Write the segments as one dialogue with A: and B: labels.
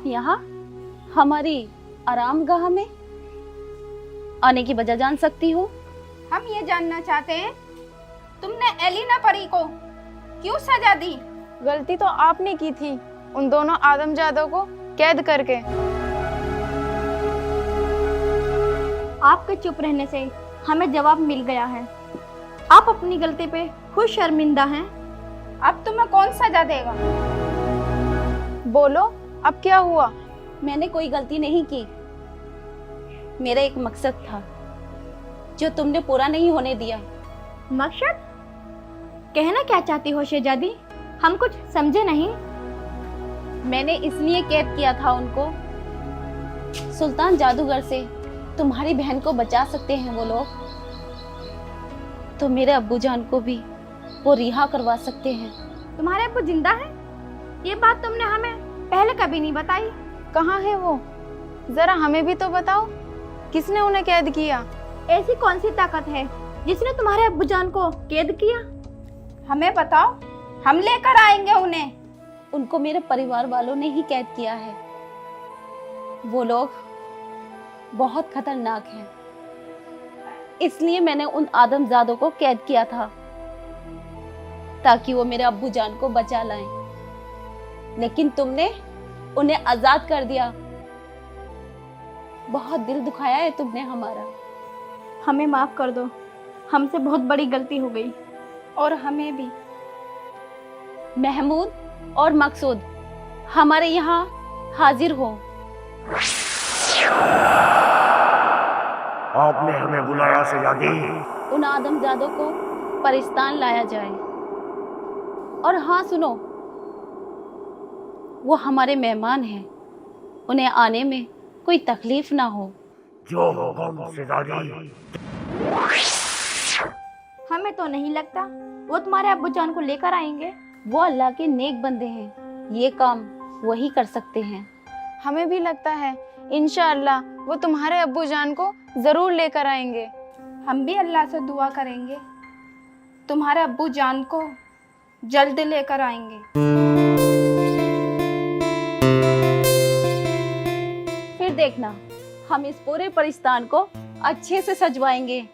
A: आप यहाँ हमारी आरामगाह में आने की वजह जान सकती हूँ?
B: हम ये जानना चाहते हैं तुमने एलिना परी को क्यों सजा दी?
C: गलती तो आपने की थी उन दोनों आदमजादों को कैद करके।
D: आपके चुप रहने से हमें जवाब मिल गया है। आप अपनी गलती पे खुद शर्मिंदा हैं।
B: अब तुम्हें कौन सजा देगा?
C: बोलो अब क्या हुआ?
A: मैंने कोई गलती नहीं की। मेरा एक मकसद था जो तुमने पूरा नहीं होने दिया।
D: मकसद? कहना क्या चाहती हो शहजादी? हम कुछ समझे नहीं।
A: मैंने इसलिए कैद किया था उनको, सुल्तान जादूगर से तुम्हारी बहन को बचा सकते हैं वो लोग, तो मेरे अब्बू जान को भी वो रिहा करवा सकते हैं।
D: तुम्हारे अब्बू जिंदा हैं? ये बात तुमने हमें पहले कभी नहीं बताई।
C: कहाँ है वो? जरा हमें भी तो बताओ, किसने उन्हें कैद किया?
D: ऐसी कौन सी ताकत है जिसने तुम्हारे अब्बू जान को कैद किया?
B: हमें बताओ, हम लेकर आएंगे उन्हें।
A: उनको मेरे परिवार वालों ने ही कैद किया है। वो लोग बहुत खतरनाक हैं, इसलिए मैंने उन आदमजादों को कैद किया था ताकि वो मेरे अब्बू जान को बचा लाएं। लेकिन तुमने उन्हें आजाद कर दिया। बहुत दिल दुखाया है तुमने हमारा।
D: हमें माफ कर दो, हमसे बहुत बड़ी गलती हो गई।
B: और हमें भी।
A: महमूद और मकसूद, हमारे यहाँ हाजिर हो।
E: आपने हमें बुलाया शहजादी।
A: उन आदमजादों को परिस्तान लाया जाए। और हाँ सुनो, वो हमारे मेहमान हैं, उन्हें आने में कोई तकलीफ ना हो।
E: जो हुक्म शहजादी।
D: हमें तो नहीं लगता वो तुम्हारे अब्बू जान को लेकर आएंगे।
A: वो अल्लाह के नेक बंदे हैं, ये काम वही कर सकते हैं।
C: हमें भी लगता है इंशाअल्लाह वो तुम्हारे अब्बू जान को जरूर लेकर आएंगे।
B: हम भी अल्लाह से दुआ करेंगे तुम्हारे अब्बू जान को जल्द लेकर आएंगे।
A: फिर देखना, हम इस पूरे परिस्तान को अच्छे से सजवाएंगे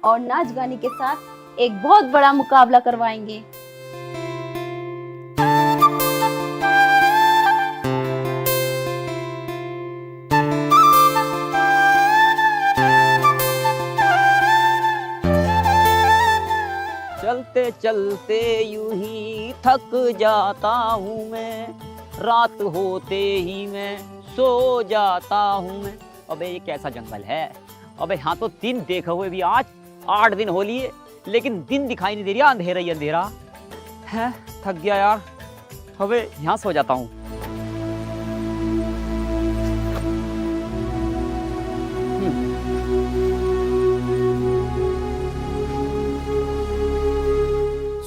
A: और नाच गाने के साथ एक बहुत बड़ा मुकाबला करवाएंगे।
F: चलते चलते यूं ही थक जाता हूँ मैं, रात होते ही मैं सो जाता हूँ मैं। अबे ये कैसा जंगल है? अबे यहाँ तो दिन देखे हुए भी आज 8 दिन हो लिए, लेकिन दिन दिखाई नहीं दे रहा, अंधेरा ही अंधेरा है। थक गया यार, अबे यहाँ सो जाता हूँ।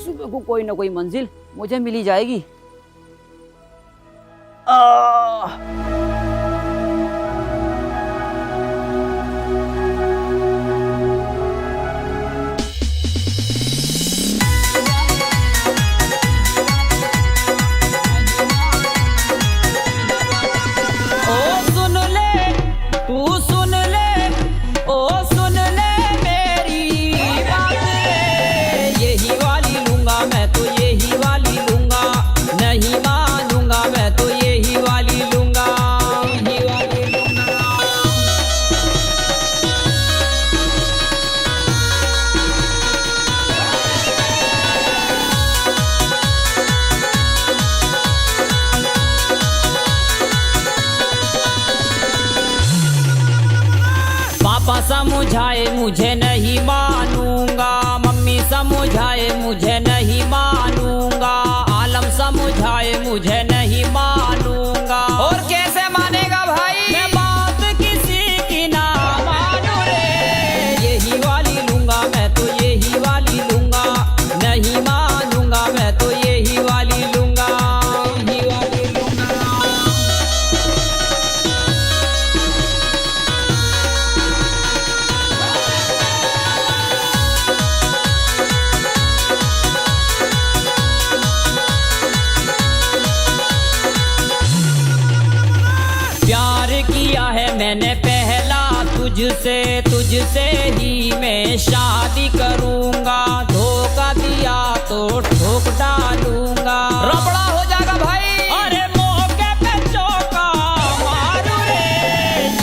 F: सुबह को कोई ना कोई मंजिल मुझे मिल ही जाएगी।
G: समझाए मुझे नहीं मानूंगा, मम्मी समझाए मुझे नहीं मानूंगा, आलम समझाए मुझे नहीं मानूंगा। और कैसे मानेगा भाई? मैं बात किसी की ना मानू रे। यही वाली लूंगा मैं तो यही वाली लूंगा, नहीं मानूंगा मैं तो यही वाली लूंगा, यही वाली लूंगा। तुझसे ही मैं शादी करूंगा, धोखा दिया तो ठोक डालूंगा। रबड़ा हो जाएगा भाई, अरे मौके पे चौका मारू रे।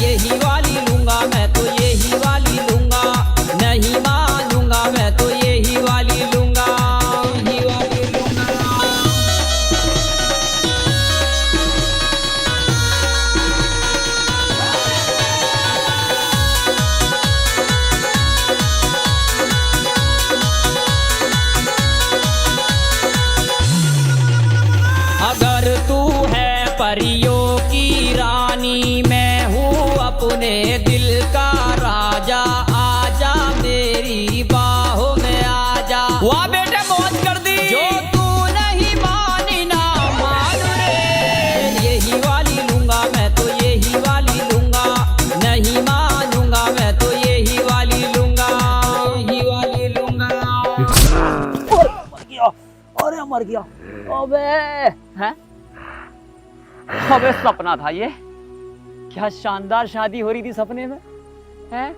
G: यही वाली लूंगा मैं तो यही वाली लूंगा, नहीं मानूंगा मैं तो यही वाली लूंगा, यही वाली लूंगा। अगर तू है परियों की रानी, मैं हूँ अपने दिल का राजा, आजा मेरी बाहों में आजा। वाह बेटे मौज कर दी, जो तू नहीं मानी ना मान रे। यही वाली लूंगा मैं तो यही वाली लूंगा, नहीं मानूंगा मैं तो यही वाली लूंगा, यही वाली लूंगा।
F: अरे मर गया। अबे हैं? अबे सपना था ये, क्या शानदार शादी हो रही थी सपने में, हैं?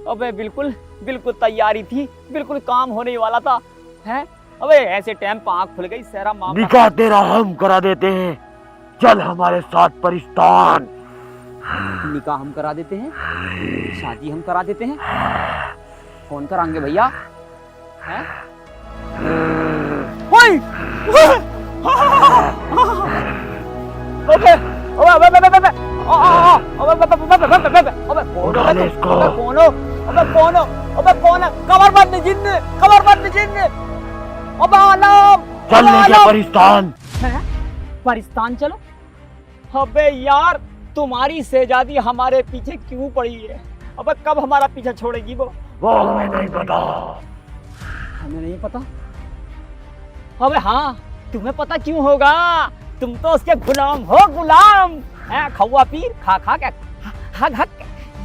F: अबे बिल्कुल बिल्कुल तैयारी थी, बिल्कुल काम होने वाला था, हैं? अबे ऐसे टाइम पे आँख खुल गई, सारा मामला।
E: निकाह तेरा हम करा देते हैं, चल हमारे साथ परिस्तान।
F: निकाह हम करा देते हैं, शादी हम करा देते हैं, कौन कराएंगे भैया? हैं? ओए! अबे अबे अबे अबे कमर मत जिन्न, कमर मत जिन्न। अबे आलम
E: चलने के परिस्तान।
F: पाकिस्तान चलो। अबे यार तुम्हारी शहजादी हमारे पीछे क्यों पड़ी है? अबे कब हमारा पीछा छोड़ेगी वो
E: हमें नहीं पता।
F: हमें नहीं पता? अबे हाँ तुम्हें पता क्यों होगा, तुम तो उसके गुलाम हो, गुलाम है। खौआ पीर खा खा के हक हक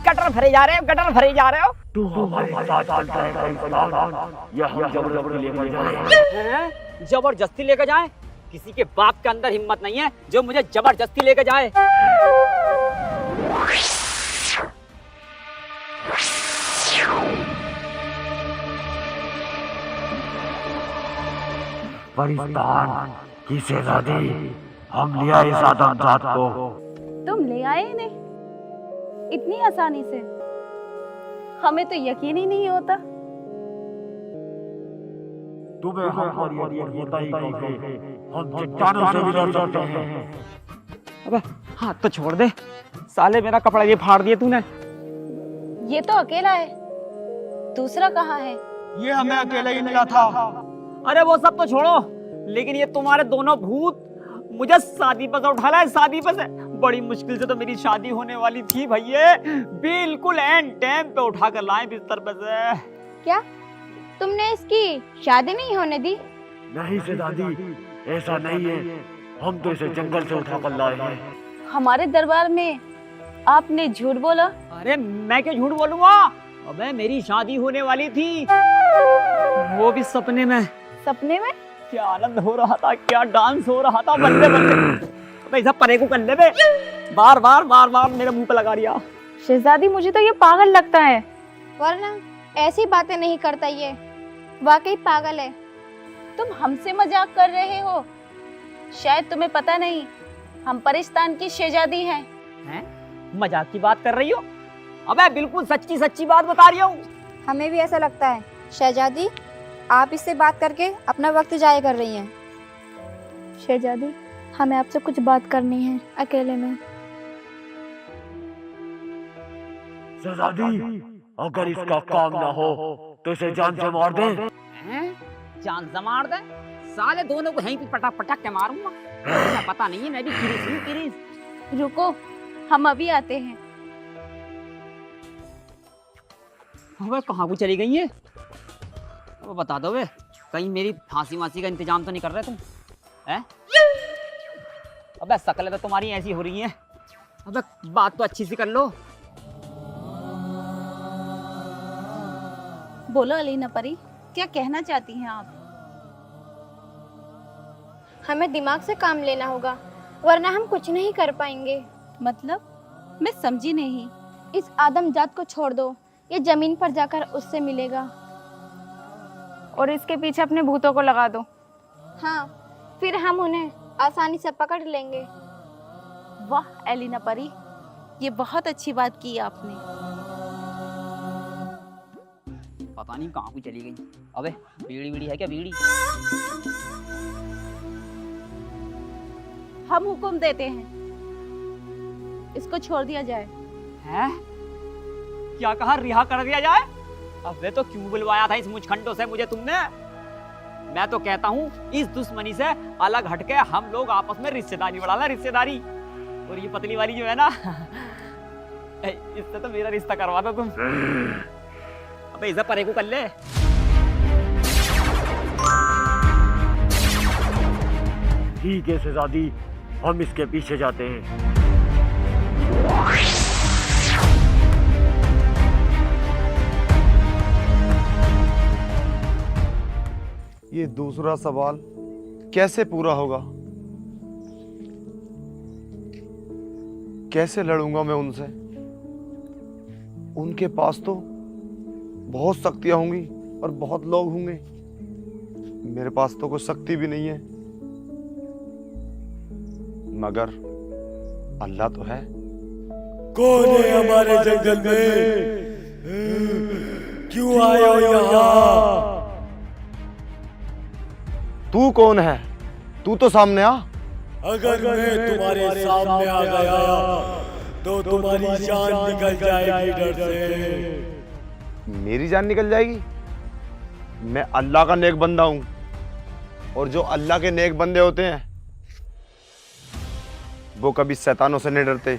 F: गटर भरे जा रहे हो, गटर भरे जा रहे हो।
E: तू हमारे साथ चलता है परिस्तान, या हम जबरदस्ती लेकर जाएं?
F: जबरदस्ती लेकर जाए? किसी के बाप के अंदर हिम्मत नहीं है जो मुझे जबरदस्ती लेकर जाए।
E: परिस्तान की शहजादी, हम लिया इस आदमजात को।
A: तुम ले आए इन्हें इतनी आसानी से? हमें तो यकीन ही नहीं होता।
E: तुम्हें हम पर यकीन होता ही कैसे? हम चट्टानों से भी लड़ सकते हैं।
F: अबे हाथ तो छोड़ दे साले, मेरा कपड़ा ये फाड़ दिया तूने।
A: ये तो अकेला है, दूसरा कहाँ है?
H: ये हमें अकेले ही मिला था।
F: अरे वो सब तो छोड़ो, लेकिन ये तुम्हारे दोनों भूत मुझे शादी पर से उठा लाए, शादी पर से। बड़ी मुश्किल से तो मेरी शादी होने वाली थी भैया, बिल्कुल एंड टाइम पे उठा कर लाए बिस्तर पर से।
D: क्या तुमने इसकी शादी नहीं होने दी?
E: नहीं शहजादी, ऐसा नहीं है, हम तो इसे जंगल से उठा कर लाए हैं।
A: हमारे दरबार में आपने झूठ बोला।
F: अरे मैं क्यों झूठ बोलूंगा? अबे मेरी शादी होने वाली थी, वो भी सपने में।
A: सपने में?
F: क्या आनंद हो रहा था, क्या डांस हो रहा था, बल्ले बल्ले। ऐसा परे को कर ले बे, बार बार मेरे मुंह पे लगा दिया।
C: शहजादी मुझे तो ये पागल लगता है।
D: वरना ऐसी बातें नहीं करता ये, वाकई पागल है।
A: तुम हमसे मजाक कर रहे हो? शायद तुम्हें पता नहीं, हम परिस्तान की शहजादी हैं।
F: हैं? मजाक की बात कर रही हो? अबे बिल्कुल सच्ची सच्ची बात बता रही हूँ।
I: हमें भी ऐसा लगता है। शहजादी, आप इससे बात करके अपना वक्त जाया कर रही हैं।
D: शहजादी, हमें आपसे कुछ बात करनी है अकेले में।
E: शहजादी, अगर इसका काम ना हो तो इसे जान से मार दे।
F: हैं? जान से मार दे? साले दोनों को यहीं पे पटक पटक के मारूंगा। मुझे पता नहीं है, मैं भी किरीस।
A: रुको, हम अभी आते हैं।
F: अबे कहाँ को चली गई है? अब बता दो वे, कहीं मेरी फांसी वांसी का इंतजाम तो नहीं कर रहे तुम? हैं? अबे शक्ल तो तुम्हारी ऐसी हो रही है। अबे बात तो अच्छी सी कर लो।
A: बोलो अलीना परी, क्या कहना चाहती हैं आप?
D: हमें दिमाग से काम लेना होगा, वरना हम कुछ नहीं कर पाएंगे।
A: मतलब मैं समझी नहीं।
D: इस आदमजात को छोड़ दो, ये जमीन पर जाकर उससे मिलेगा।
C: और इसके पीछे अपने भूतों को लगा दो।
D: हाँ, फिर हम उन्हें आसानी से पकड़ लेंगे।
A: वाह एलिना परी, ये बहुत अच्छी बात की आपने।
F: पता नहीं कहाँ को चली गई। अबे बीड़ी बीड़ी है क्या? बीड़ी
A: हम हुक्म देते हैं, इसको छोड़ दिया जाए।
F: है? क्या कहा? रिहा कर दिया जाए? अबे तो क्यों बुलवाया था इस मुझखंडों से मुझे तुमने? मैं तो कहता हूँ इस दुश्मनी से अलग हटके हम लोग आपस में रिश्तेदारी बढ़ा लें, रिश्तेदारी। और ये पतली वाली जो है ना, इससे तो मेरा रिश्ता करवा दो तुम। अबे इसे परे को कर ले।
E: ठीक है शहजादी, हम इसके पीछे जाते हैं।
J: ये दूसरा सवाल कैसे पूरा होगा? कैसे लड़ूंगा मैं उनसे? उनके पास तो बहुत शक्तियां होंगी और बहुत लोग होंगे, मेरे पास तो कोई शक्ति भी नहीं है। मगर अल्लाह तो है।
E: कौन है हमारे जंगल में? क्यों आए हो यहाँ?
J: तू कौन है? तू तो सामने आ।
E: अगर मैं तुम्हारे सामने आ गया तो तुम्हारी जान निकल जाएगी डर से।
J: मेरी जान निकल जाएगी? मैं अल्लाह का नेक बंदा हूं, और जो अल्लाह के नेक बंदे होते हैं वो कभी शैतानों से नहीं डरते।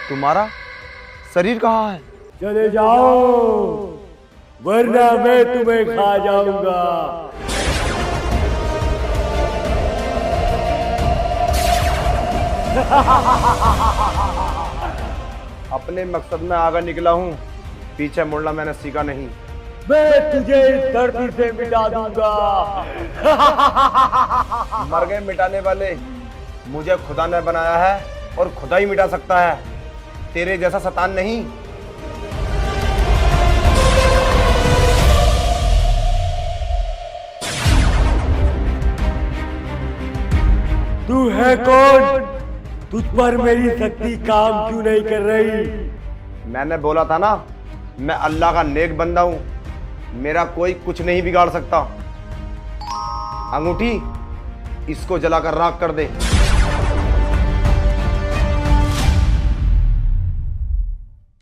J: तुम्हारा शरीर कहाँ है?
E: चले जाओ, वरना मैं तुम्हें खा जाऊंगा।
J: अपने मकसद में आगे निकला हूँ, पीछे मुड़ना मैंने सीखा नहीं।
E: मैं तुझे इस धरती से मिटा दूंगा।
J: मर गए मिटाने वाले, मुझे खुदा ने बनाया है और खुदा ही मिटा सकता है, तेरे जैसा शैतान नहीं।
E: तू है कौन? तुझ पर मेरी शक्ति काम क्यों नहीं कर रही?
J: मैंने बोला था ना, मैं अल्लाह का नेक बंदा हूँ, मेरा कोई कुछ नहीं बिगाड़ सकता। अंगूठी इसको जलाकर राख कर दे।